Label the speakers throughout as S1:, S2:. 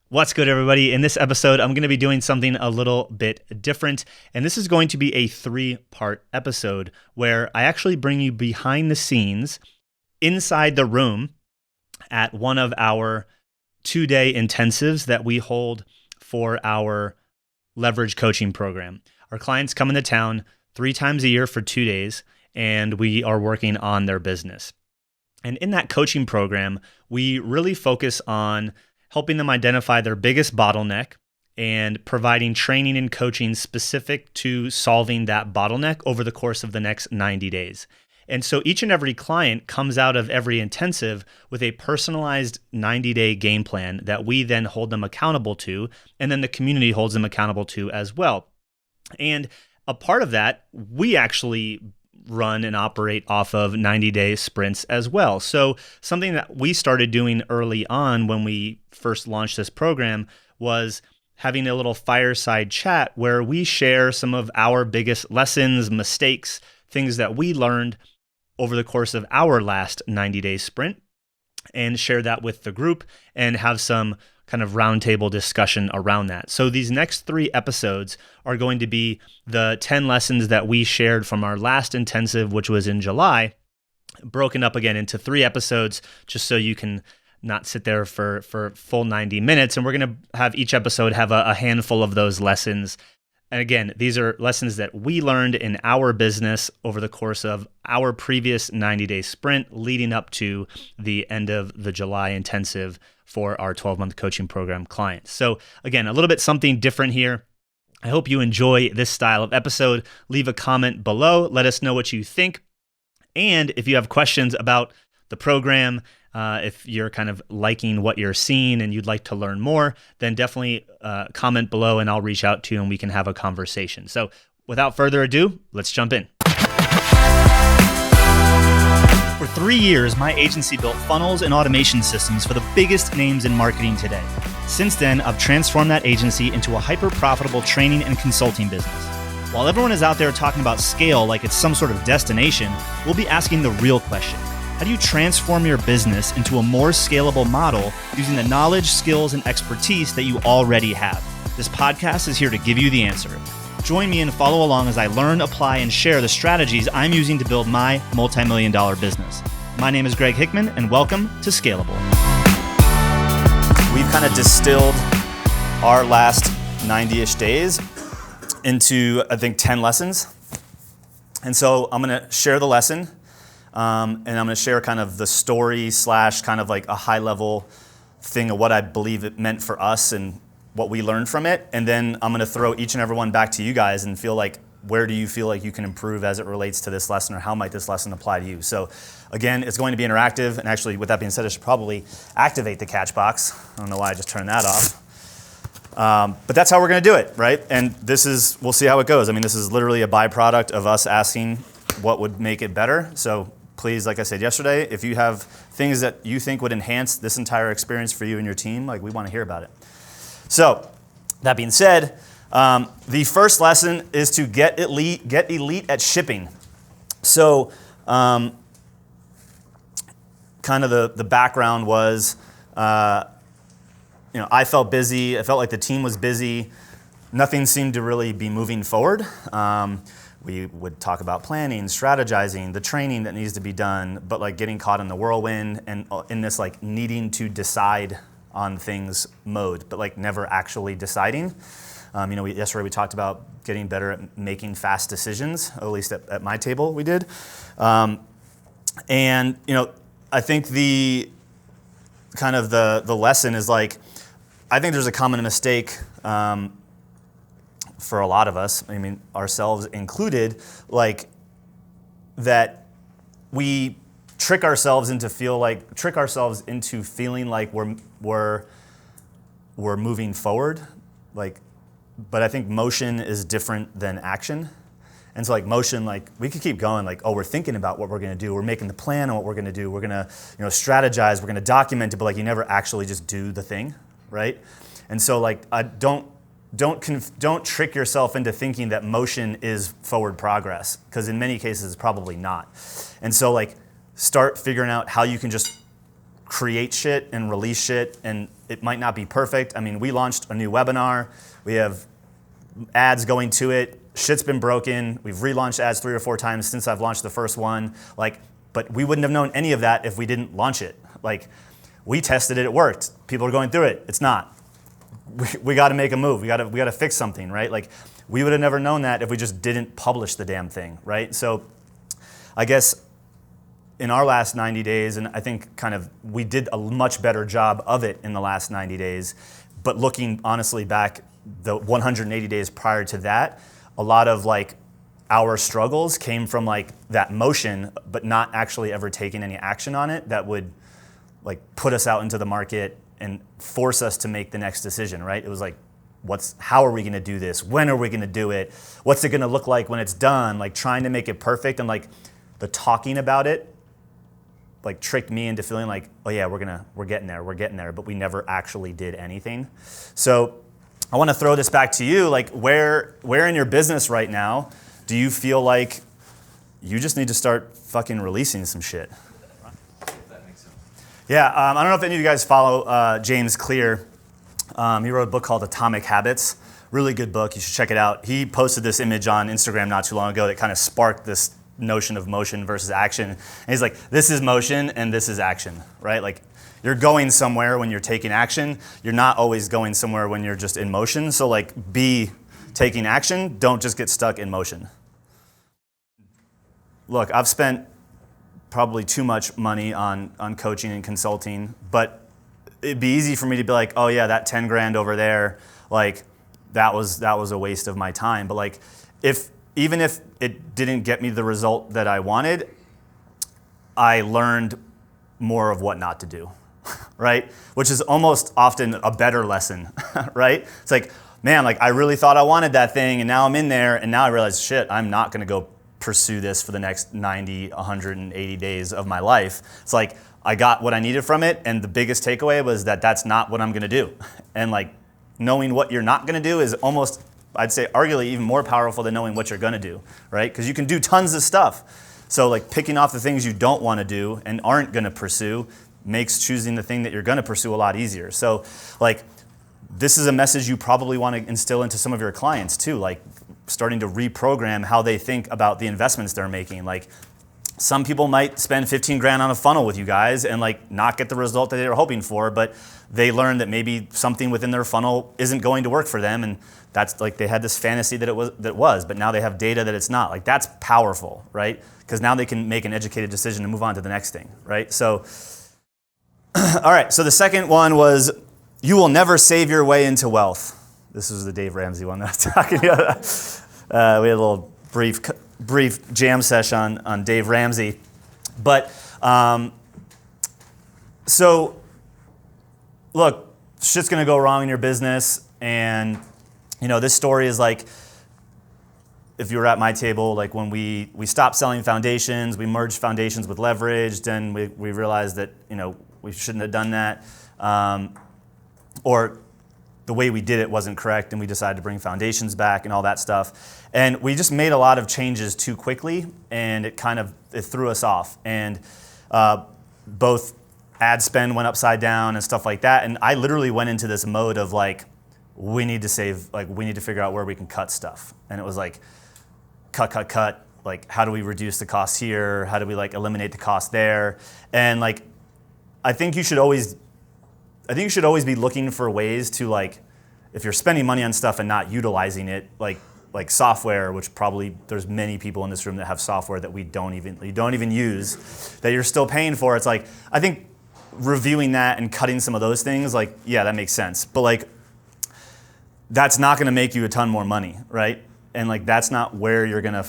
S1: What's good, everybody? In this episode, I'm going to be doing something a little bit different, and this is going to be a 3-part episode where I actually bring you behind the scenes inside the room at one of our 2-day intensives that we hold for our leverage coaching program. Our clients come into town 3 times a year for 2 days, and we are working on their business. And in that coaching program, we really focus on helping them identify their biggest bottleneck and providing training and coaching specific to solving that bottleneck over the course of the next 90 days. And so each and every client comes out of every intensive with a personalized 90-day game plan that we then hold them accountable to, and then the community holds them accountable to as well. And a part of that, we actually run and operate off of 90-day sprints as well. So something that we started doing early on when we first launched this program was having a little fireside chat where we share some of our biggest lessons, mistakes, things that we learned over the course of our last 90-day sprint, and share that with the group and have some kind of roundtable discussion around that. So these next 3 episodes are going to be the 10 lessons that we shared from our last intensive, which was in July, broken up again into 3 episodes, just so you can not sit there for full 90 minutes. And we're going to have each episode have a handful of those lessons. And again, these are lessons that we learned in our business over the course of our previous 90-day sprint leading up to the end of the July intensive for our 12-month coaching program clients. So again, a little bit something different here. I hope you enjoy this style of episode. Leave a comment below. Let us know what you think. And if you have questions about the program, if you're kind of liking what you're seeing and you'd like to learn more, then definitely comment below and I'll reach out to you and we can have a conversation. So without further ado, let's jump in. For 3 years, my agency built funnels and automation systems for the biggest names in marketing today. Since then, I've transformed that agency into a hyper-profitable training and consulting business. While everyone is out there talking about scale like it's some sort of destination, we'll be asking the real question. How do you transform your business into a more scalable model using the knowledge, skills, and expertise that you already have? This podcast is here to give you the answer. Join me and follow along as I learn, apply, and share the strategies I'm using to build my multi-million-dollar business. My name is Greg Hickman, and welcome to Scalable. We've kind of distilled our last 90-ish days into, I think, 10 lessons. And so I'm going to share the lesson, and I'm going to share kind of the story / kind of like a high-level thing of what I believe it meant for us and what we learned from it, and then I'm going to throw each and every one back to you guys and feel like, where do you feel like you can improve as it relates to this lesson, or how might this lesson apply to you? So again, it's going to be interactive, and actually with that being said, I should probably activate the catch box. I don't know why I just turned that off. But that's how we're going to do it, right? And we'll see how it goes. I mean, this is literally a byproduct of us asking what would make it better. So please, like I said yesterday, if you have things that you think would enhance this entire experience for you and your team, like, we want to hear about it. So, that being said, the first lesson is to get elite at shipping. So, kind of the background was, I felt busy. I felt like the team was busy. Nothing seemed to really be moving forward. We would talk about planning, strategizing, the training that needs to be done, but like getting caught in the whirlwind and in this like needing to decide on things mode, but like never actually deciding. Yesterday we talked about getting better at making fast decisions, at least at my table we did. I think the kind of the lesson is like, I think there's a common mistake for a lot of us, I mean, ourselves included, like that we trick ourselves into feeling like we're moving forward, like, but I think motion is different than action. And so like motion, like we could keep going, like, oh, we're thinking about what we're going to do, we're making the plan on what we're going to do, we're going to strategize, we're going to document it, but like you never actually just do the thing, right? And so like don't trick yourself into thinking that motion is forward progress, because in many cases it's probably not. And so like start figuring out how you can just create shit and release shit and it might not be perfect. I mean, we launched a new webinar. We have ads going to it. Shit's been broken. We've relaunched ads 3 or 4 times since I've launched the first one. Like, but we wouldn't have known any of that if we didn't launch it. Like, we tested it, it worked. People are going through it. It's not. We got to make a move. We got to fix something, right? Like, we would have never known that if we just didn't publish the damn thing, right? So, I guess in our last 90 days, and I think kind of we did a much better job of it in the last 90 days. But looking honestly back, the 180 days prior to that, a lot of like our struggles came from like that motion, but not actually ever taking any action on it that would like put us out into the market and force us to make the next decision, right? It was like, how are we gonna do this? When are we gonna do it? What's it gonna look like when it's done? Like trying to make it perfect, and like the talking about it like tricked me into feeling like, oh yeah, we're getting there, but we never actually did anything. So I want to throw this back to you. Like, where in your business right now do you feel like you just need to start fucking releasing some shit?
S2: If that makes sense.
S1: Yeah, I don't know if any of you guys follow James Clear. He wrote a book called Atomic Habits. Really good book. You should check it out. He posted this image on Instagram not too long ago that kind of sparked this notion of motion versus action. And he's like, this is motion and this is action, right? Like, you're going somewhere when you're taking action. You're not always going somewhere when you're just in motion. So like, be taking action. Don't just get stuck in motion. Look, I've spent probably too much money on coaching and consulting, but it'd be easy for me to be like, oh yeah, that 10 grand over there, like that was a waste of my time. But like, even if it didn't get me the result that I wanted, I learned more of what not to do, right? Which is almost often a better lesson, right? It's like, man, like I really thought I wanted that thing, and now I'm in there, and now I realize, shit, I'm not gonna go pursue this for the next 90, 180 days of my life. It's like, I got what I needed from it, and the biggest takeaway was that that's not what I'm gonna do. And like, knowing what you're not gonna do is almost, I'd say arguably even more powerful than knowing what you're gonna do, right? Because you can do tons of stuff. So like picking off the things you don't wanna do and aren't gonna pursue makes choosing the thing that you're gonna pursue a lot easier. So like, this is a message you probably wanna instill into some of your clients too, like starting to reprogram how they think about the investments they're making. Like, some people might spend 15 grand on a funnel with you guys and like not get the result that they were hoping for, but they learned that maybe something within their funnel isn't going to work for them, and that's like they had this fantasy that it was, but now they have data that it's not. Like, that's powerful, right? Because now they can make an educated decision to move on to the next thing, right? So, all right, so the second one was, you will never save your way into wealth. This was the Dave Ramsey one that I was talking about. We had a little brief jam session on Dave Ramsey. But, so, look, shit's gonna go wrong in your business, and, you know, this story is like, if you were at my table, like when we stopped selling foundations, we merged foundations with leverage, then we realized that, you know, we shouldn't have done that, or the way we did it wasn't correct, and we decided to bring foundations back and all that stuff. And we just made a lot of changes too quickly, and it threw us off. And both ad spend went upside down and stuff like that. And I literally went into this mode of like, we need to figure out where we can cut stuff. And it was like, cut. Like, how do we reduce the costs here? How do we like eliminate the cost there? And like, I think you should always be looking for ways to, like, if you're spending money on stuff and not utilizing it, like software, which probably there's many people in this room that have software that you don't even use, that you're still paying for. It's like, I think reviewing that and cutting some of those things, like, yeah, that makes sense. But like, that's not gonna make you a ton more money, right? And like, that's not where you're gonna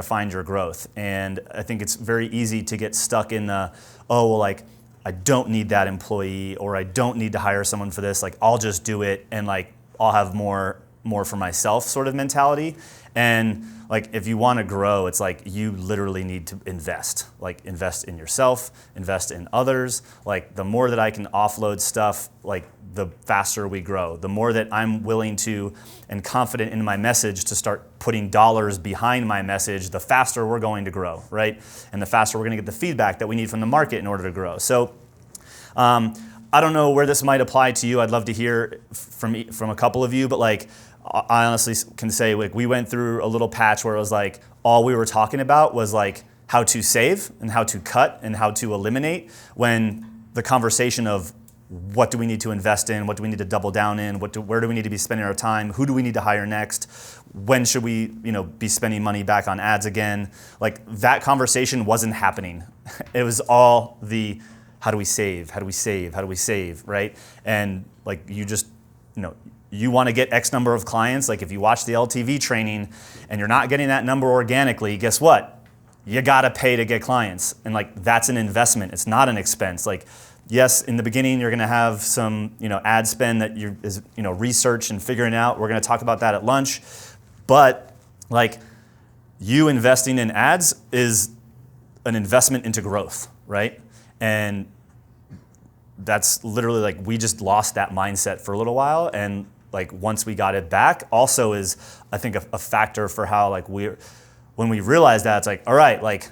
S1: find your growth. And I think it's very easy to get stuck in the, oh, well, like, I don't need that employee, or I don't need to hire someone for this. Like, I'll just do it, and like, I'll have more for myself sort of mentality. And like, if you want to grow, it's like, you literally need to invest. Like, invest in yourself, invest in others. Like, the more that I can offload stuff, like, the faster we grow. The more that I'm willing to and confident in my message to start putting dollars behind my message, the faster we're going to grow, right? And the faster we're going to get the feedback that we need from the market in order to grow. So I don't know where this might apply to you. I'd love to hear from a couple of you, but like I honestly can say like we went through a little patch where it was like all we were talking about was like how to save and how to cut and how to eliminate, when the conversation of what do we need to invest in, what do we need to double down in, where do we need to be spending our time, who do we need to hire next, when should we be spending money back on ads again, like that conversation wasn't happening. It was all the how do we save, how do we save, how do we save, right? And like you just, you want to get X number of clients. Like if you watch the LTV training and you're not getting that number organically, guess what? You got to pay to get clients. And like that's an investment. It's not an expense. Like yes, in the beginning you're going to have some, ad spend that is research and figuring out. We're going to talk about that at lunch. But like you investing in ads is an investment into growth, right? And that's literally like we just lost that mindset for a little while, and like once we got it back also is I think a factor for how like when we realized that, it's like, all right, like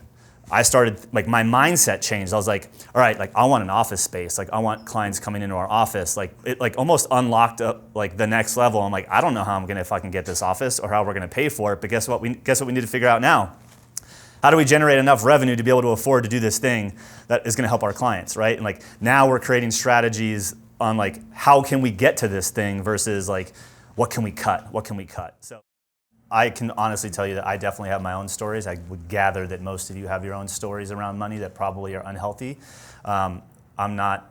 S1: I started, like my mindset changed. I was like, all right, like I want an office space. Like I want clients coming into our office. Like it like almost unlocked up like the next level. I'm like, I don't know how I'm gonna fucking get this office or how we're gonna pay for it, but guess what we need to figure out now? How do we generate enough revenue to be able to afford to do this thing that is gonna help our clients, right? And like now we're creating strategies on like how can we get to this thing versus like what can we cut? So I can honestly tell you that I definitely have my own stories. I would gather that most of you have your own stories around money that probably are unhealthy. I'm not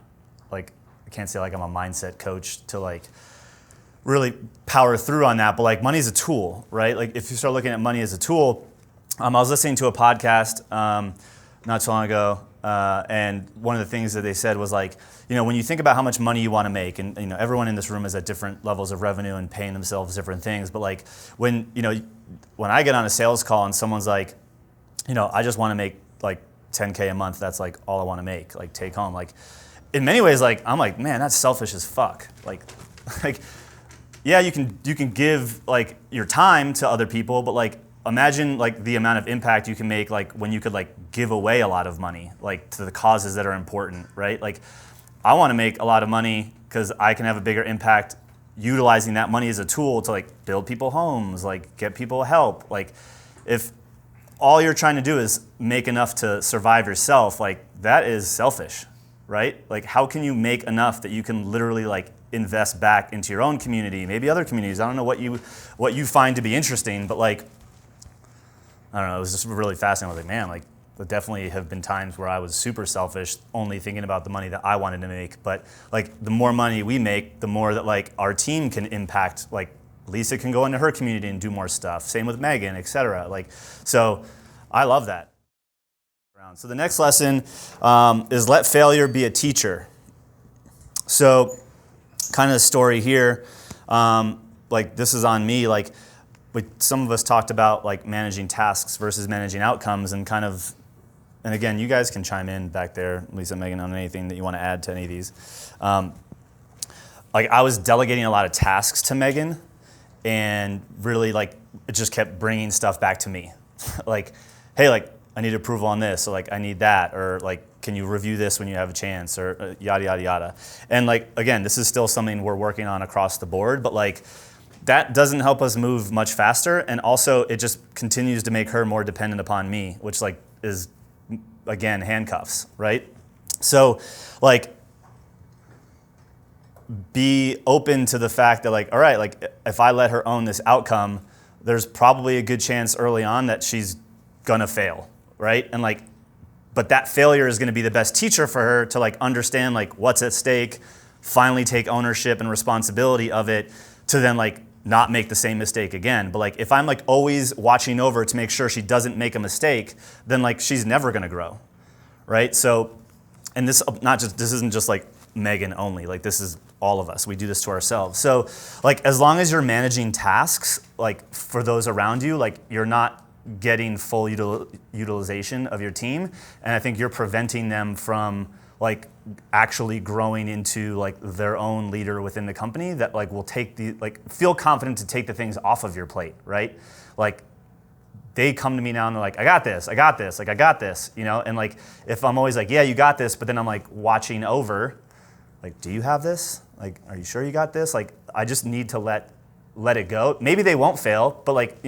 S1: like, I can't say like I'm a mindset coach to like really power through on that, but like money is a tool, right? Like if you start looking at money as a tool, I was listening to a podcast not too long ago, and one of the things that they said was like, when you think about how much money you want to make, and everyone in this room is at different levels of revenue and paying themselves different things, but like when I get on a sales call and someone's like, I just want to make like 10K a month, that's like all I want to make, like take home. Like in many ways, like I'm like, man, that's selfish as fuck. Like yeah, you can give like your time to other people, but like imagine like the amount of impact you can make like when you could like give away a lot of money like to the causes that are important, right? Like I want to make a lot of money because I can have a bigger impact utilizing that money as a tool to like build people homes, like get people help. Like if all you're trying to do is make enough to survive yourself, like that is selfish, right? Like how can you make enough that you can literally like invest back into your own community, maybe other communities? I don't know what you find to be interesting, but like I don't know, it was just really fascinating. I was like, man, like there definitely have been times where I was super selfish, only thinking about the money that I wanted to make. But like the more money we make, the more that like our team can impact. Like Lisa can go into her community and do more stuff. Same with Megan, et cetera. Like, so I love that. So the next lesson is let failure be a teacher. So kind of the story here, like this is on me, like some of us talked about like managing tasks versus managing outcomes and kind of, and again, you guys can chime in back there, Lisa, Megan, on anything that you want to add to any of these. Like I was delegating a lot of tasks to Megan and really like, it just kept bringing stuff back to me. Like, hey, like I need approval on this, or like I need that, or like, can you review this when you have a chance, or yada, yada, yada. And like, again, this is still something we're working on across the board, but like, that doesn't help us move much faster, and also it just continues to make her more dependent upon me, which like is, again, handcuffs, right? So like be open to the fact that like, all right, like if I let her own this outcome, there's probably a good chance early on that she's gonna fail, right? And like, but that failure is gonna be the best teacher for her to like understand like what's at stake, finally take ownership and responsibility of it, to then like not make the same mistake again. But like if I'm like always watching over to make sure she doesn't make a mistake, then like she's never gonna grow, right? So, and this isn't just like Megan only, like this is all of us. We do this to ourselves. So like as long as you're managing tasks, like for those around you, like you're not getting full utilization of your team. And I think you're preventing them from like actually growing into like their own leader within the company that like will take the, like feel confident to take the things off of your plate, right? Like they come to me now and they're like, I got this, you know? And like, if I'm always like, yeah, you got this, but then I'm like watching over, like, do you have this? Like, are you sure you got this? Like, I just need to let it go. Maybe they won't fail, but like,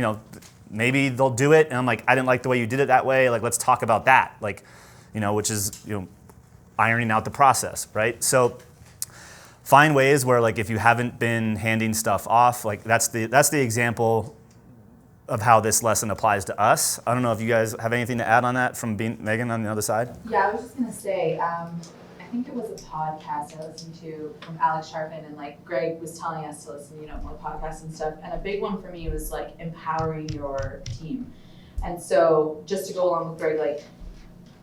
S1: maybe they'll do it. And I'm like, I didn't like the way you did it that way. Like, let's talk about that. Like, which is, ironing out the process, right? So find ways where like, if you haven't been handing stuff off, like that's the example of how this lesson applies to us. I don't know if you guys have anything to add on that from being Megan on the other side.
S3: Yeah, I was just gonna say, I think it was a podcast I listened to from Alex Sharpin, and like Greg was telling us to listen, more podcasts and stuff. And a big one for me was like empowering your team. And so just to go along with Greg, like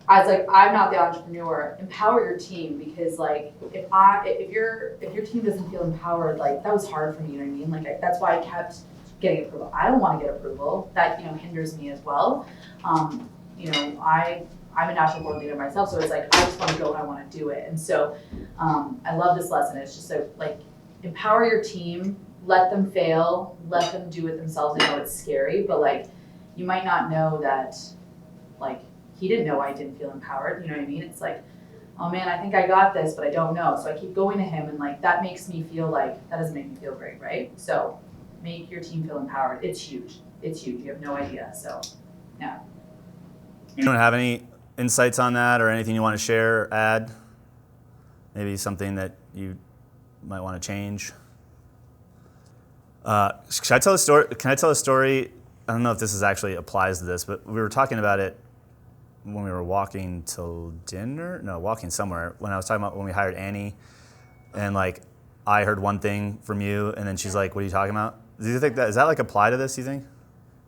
S3: I was like, I'm not the entrepreneur. Empower your team, because like if your team doesn't feel empowered, like that was hard for me. You know what I mean? Like that's why I kept getting approval. I don't want to get approval. That hinders me as well. I'm a national board leader myself, so it's like I just want to go and I want to do it. And so I love this lesson. It's just so like empower your team, let them fail, let them do it themselves. I know it's scary, but like you might not know that like he didn't know I didn't feel empowered. You know what I mean? It's like, oh man, I think I got this, but I don't know. So I keep going to him, and like that makes me feel like that doesn't make me feel great, right? So make your team feel empowered. It's huge. It's huge. You have no idea. So yeah.
S1: You don't have any insights on that or anything you want to share or add? Maybe something that you might want to change? Should I tell a story? Can I tell a story? I don't know if this actually applies to this, but we were talking about it when we were walking walking somewhere, when I was talking about when we hired Annie, and like I heard one thing from you, and then she's like, what are you talking about? Do you think does that like apply to this, do you think?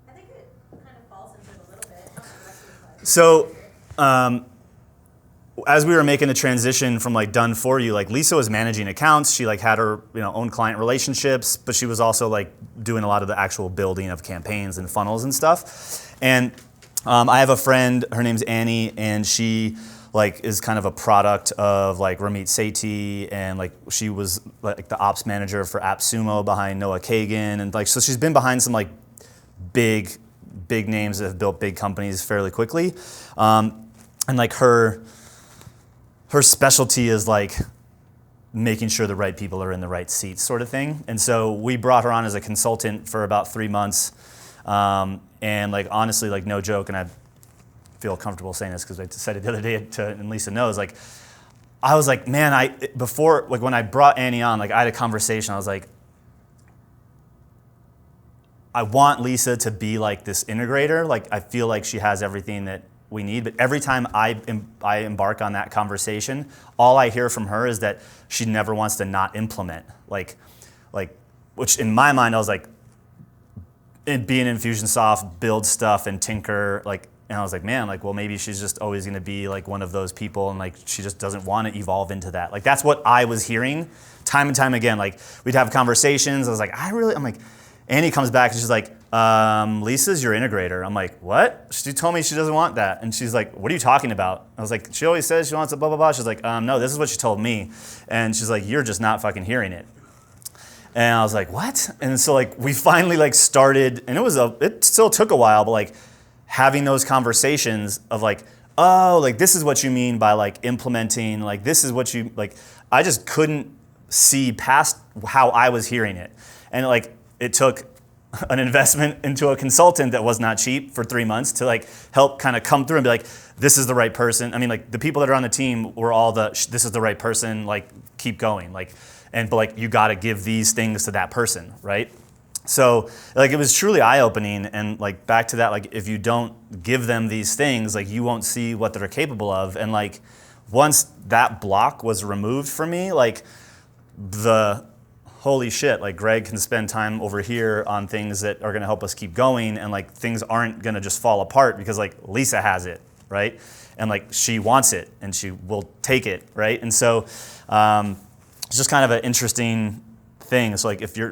S4: I think it kind of falls into it a little bit.
S1: So, as we were making the transition from like done for you, like Lisa was managing accounts. She like had her own client relationships, but she was also like doing a lot of the actual building of campaigns and funnels and stuff. And I have a friend, her name's Annie, and she like is kind of a product of like Ramit Sethi, and like she was like the ops manager for AppSumo behind Noah Kagan, and like so she's been behind some like big names that have built big companies fairly quickly, and like her specialty is like making sure the right people are in the right seats, sort of thing. And so we brought her on as a consultant for about 3 months. And like honestly, like no joke, and I feel comfortable saying this because I said it the other day and Lisa knows, like I was like, man, before like when I brought Annie on, like I had a conversation. I was like, I want Lisa to be like this integrator. Like I feel like she has everything that we need, but every time I embark on that conversation, all I hear from her is that she never wants to not implement. Like, which in my mind I was like, be in Infusionsoft, build stuff and tinker, like, and I was like, man, like, well, maybe she's just always going to be like one of those people, and like she just doesn't want to evolve into that. Like that's what I was hearing time and time again. Like we'd have conversations. I was like, I'm like, Annie comes back and she's like, Lisa's your integrator. I'm like, what? She told me she doesn't want that. And she's like, what are you talking about? I was like, she always says she wants a blah, blah, blah. She's like, no, this is what she told me. And she's like, you're just not fucking hearing it. And I was like, what? And so like we finally like started, and it still took a while, but like having those conversations of like, oh, like this is what you mean by like implementing, like this is what you, like I just couldn't see past how I was hearing it. And like it took an investment into a consultant that was not cheap for 3 months to like help kind of come through and be like, this is the right person. I mean, like the people that are on the team were all this is the right person, like keep going. But like you got to give these things to that person, right? So like it was truly eye-opening, and like back to that, like if you don't give them these things, like you won't see what they're capable of. And like once that block was removed from me, like holy shit, like Greg can spend time over here on things that are gonna help us keep going, and like things aren't gonna just fall apart because like Lisa has it, right? And like she wants it and she will take it, right? And so it's just kind of an interesting thing. So like if you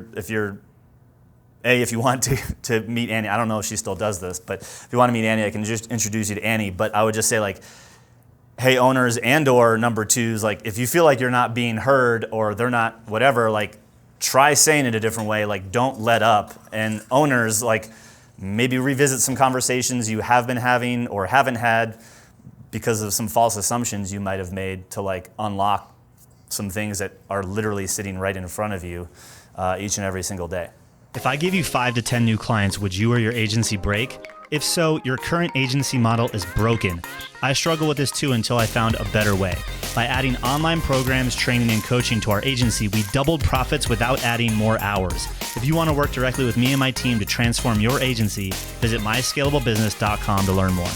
S1: want to meet Annie, I don't know if she still does this, but if you want to meet Annie, I can just introduce you to Annie. But I would just say like, hey, owners and or number twos, like if you feel like you're not being heard or they're not whatever, like try saying it a different way. Like don't let up. And owners, like maybe revisit some conversations you have been having or haven't had because of some false assumptions you might have made to like unlock
S2: some things that are literally sitting right in front of you each and every single day.
S1: If I gave you 5 to 10 new clients, would you or your agency break? If so, your current agency model is broken. I struggled with this too until I found a better way. By adding online programs, training, and coaching to our agency, we doubled profits without adding more hours. If you want to work directly with me and my team to transform your agency, visit myscalablebusiness.com to learn more.